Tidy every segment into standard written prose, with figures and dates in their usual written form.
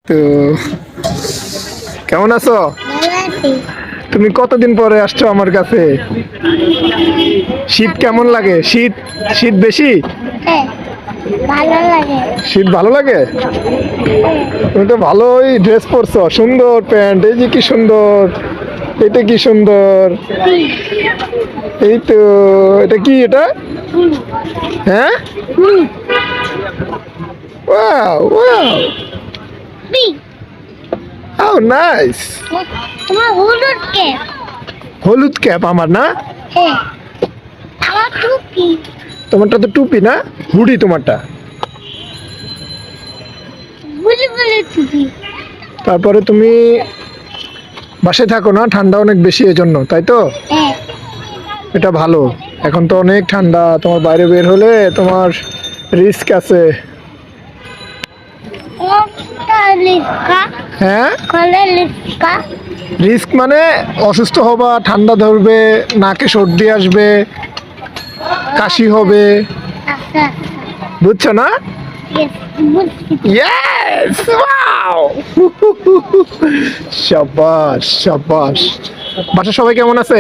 তো কেমন আছো? ভালো আছি। তুমি কতদিন পরে আসছো আমার কাছে? শীত কেমন লাগে? শীত শীত বেশি? হ্যাঁ, ভালো লাগে। শীত ভালো লাগে? তুমি তো ভালোই ড্রেস পরছো, সুন্দর প্যান্ট, এই যে কি সুন্দর, এটা কি সুন্দর, এই তো, এটা কি এটা? হ্যাঁ, ওয়াও ওয়াও, বি, হাউ নাইস। তোমার হলুদ কে? হলুদ ক্যাপ আমার না? হ্যাঁ, আমার টুপি। তোমারটা তো টুপি না, হুডি তোমারটা। বুঝি বলে টুপি। তারপরে তুমি বাসায় থাকো না, ঠান্ডা অনেক বেশি এজন্য, তাই তো? হ্যাঁ, এটা ভালো। এখন তো অনেক ঠান্ডা, তোমার বাইরে বের হলে তোমার রিস্ক আছে। কোনটা লিখা? হ্যাঁ, কলে লিখা? রিস্ক মানে অসুস্থ হবা, ঠান্ডা ধরবে, নাকে সর্দি আসবে, কাশি হবে, আচ্ছা, বুঝছো না? yes, বুঝছি। Yes, wow. শাবাশ শাবাশ। বাসা সবাই কেমন আছে?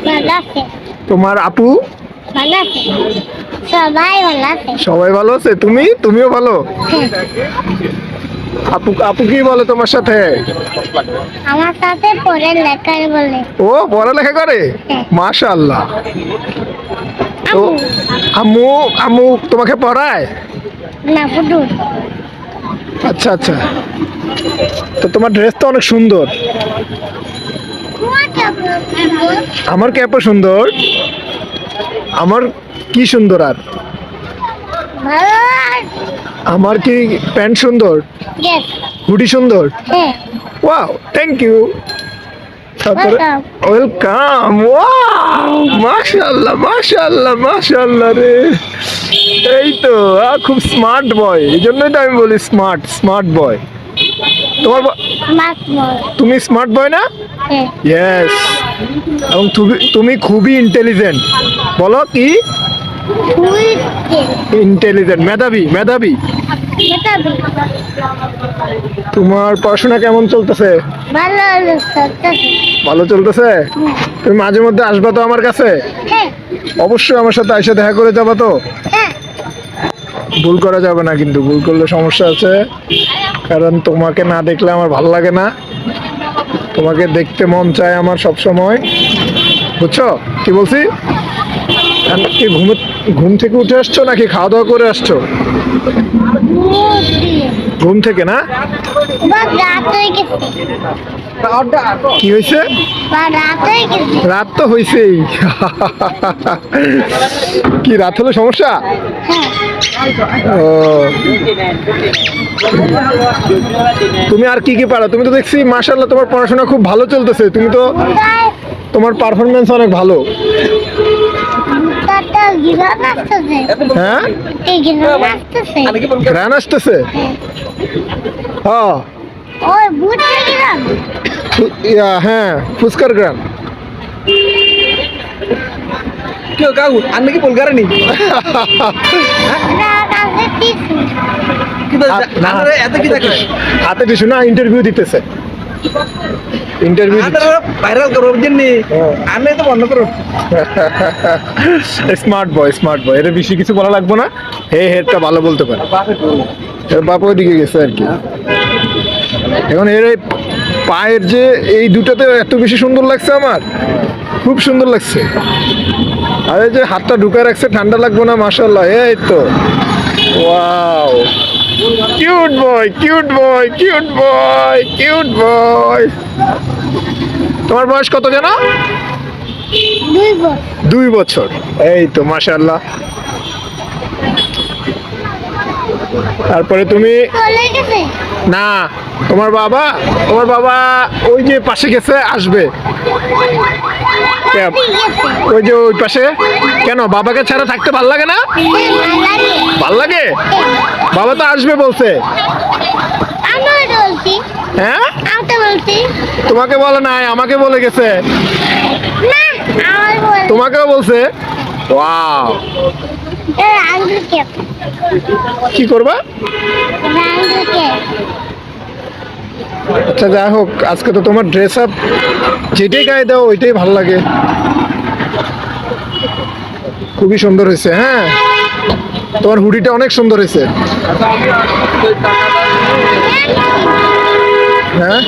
ভালো আছে, তোমার আপু? ভালো আছে। সবাই ভালো আছে। সবাই ভালো আছে? তুমিও ভালো? হ্যাঁ, আপু আপু কি বলে তোমার সাথে? আমার সাথে পড়ে লেখার বলে। ও পড়ালেখা করে? হ্যাঁ। মাশাআল্লাহ। তো আপু, আম্মু আম্মু তোমাকে পড়ায়? না ফুটুর। আচ্ছা আচ্ছা। তো তোমার ড্রেস তো অনেক সুন্দর। তোমার কেমন? আমার ক্যাপও সুন্দর। আমার কি সুন্দর আর? ভালো আর আমার কি প্যান্ট সুন্দর, yes, হুডি সুন্দর। হ্যাঁ, ওয়াও, থ্যাংক ইউ। তারপরে welcome. ওয়েলকাম। ওয়াও, মাশাআল্লাহ মাশাআল্লাহ মাশাআল্লাহ রে। এই তো খুব স্মার্ট বয়, এই জন্যই তো আমি বলি স্মার্ট স্মার্ট বয়। তোমার তুমি স্মার্ট বয় না? হ্যাঁ, ইয়েস। এবং তুমি খুবই ইন্টেলিজেন্ট। বলো কি? ফুলকে ইন্টেলিজেন্ট, মেধাবী মেধাবী। মেটাবি। তোমার পড়াশোনা কেমন চলতেছে? ভালো লাগছে। ভালো চলতেছে? তুমি মাঝে মধ্যে আসবা তো আমার কাছে? হ্যাঁ, অবশ্যই আমার সাথে এসে দেখা করে যাবা তো? হ্যাঁ, ভুল করা যাবে না, কিন্তু ভুল করলে সমস্যা আছে। কারণ তোমাকে না দেখলে আমার ভালো লাগে না, তোমাকে দেখতে মন চায় আমার সব সময়, বুঝছো কি বলছি? কি ঘুম থেকে উঠে আসছো নাকি খাওয়া দাওয়া করে আসছো? মুরগি। ঘুম থেকে না? বা রাত হয়ে গেছে। কি হয়েছে? বা রাত হয়ে গেছে। রাত তো হয়েছেই। কি রাত হলে সমস্যা? হ্যাঁ, ও, তুমি আর কি কি পারো? তুমি তো দেখছি মাশাআল্লাহ তোমার পড়াশোনা খুব ভালো চলতেছে, তুমি তো, তাই তোমার পারফরমেন্স অনেক ভালো। তাতে গিরান আসতেছে। হ্যাঁ, এই গিরান আসতেছে। গ্রান আসতেছে। হ্যাঁ, ওই বুঝছে গিরান। হ্যাঁ, ফুচকার গ্রান। क्यों काकू अन्य की बोल नी না কাছে টিসু। না, andere এত কি দেখে হাতে টিস্যু না, ইন্টারভিউ দিতেছে, ইন্টারভিউ andere ভাইরাল করব জেনি আনে তো বন্ধ করো স্মার্ট বয় স্মার্ট বয়, এর বেশি কিছু বলা লাগবে না। হে হেডটা ভালো বলতে পারে। এর বাপ ওইদিকে গেছে আর কি। এখন এর এই পায়ের যে এই দুটাতে এত বেশি সুন্দর লাগছে আমার, খুব সুন্দর লাগছে। আর এই যে হাতটা ঢুকে রাখছে, ঠান্ডা লাগবে না? মাশাআল্লাহ, এই তো, ওয়াও, কিউট বয় কিউট বয় কিউট বয় কিউট বয়। তোমার বয়স কত জানো? 2 বছর। 2 বছর। এই তো মাশাআল্লাহ। তারপরে তুমি চলে গেছে। না, তোমার বাবা ওই যে পাশে গেছে, আসবে। ঠিক আছে। ওই যে ওই পাশে। কেন, বাবাকে ছাড়া থাকতে ভাল লাগে না? ভালো লাগে। ভাল লাগে? বাবা তো আসবে বলছে। আমি বলছি। হ্যাঁ, আমি তো বলছি। তোমাকে বলে নাই, আমাকে বলে গেছে। না, আমার বল। তোমাকেও বলছে। ওয়াও, রাঙ্গুকে। কি করবা? রাঙ্গুকে। আচ্ছা যাই হোক, আজকে তো তোমার ড্রেস আপ যেটাই গায়ে দাও ওইটাই ভালো লাগে, খুবই সুন্দর হয়েছে। হ্যাঁ, তোমার হুডিটা অনেক সুন্দর হয়েছে। হ্যাঁ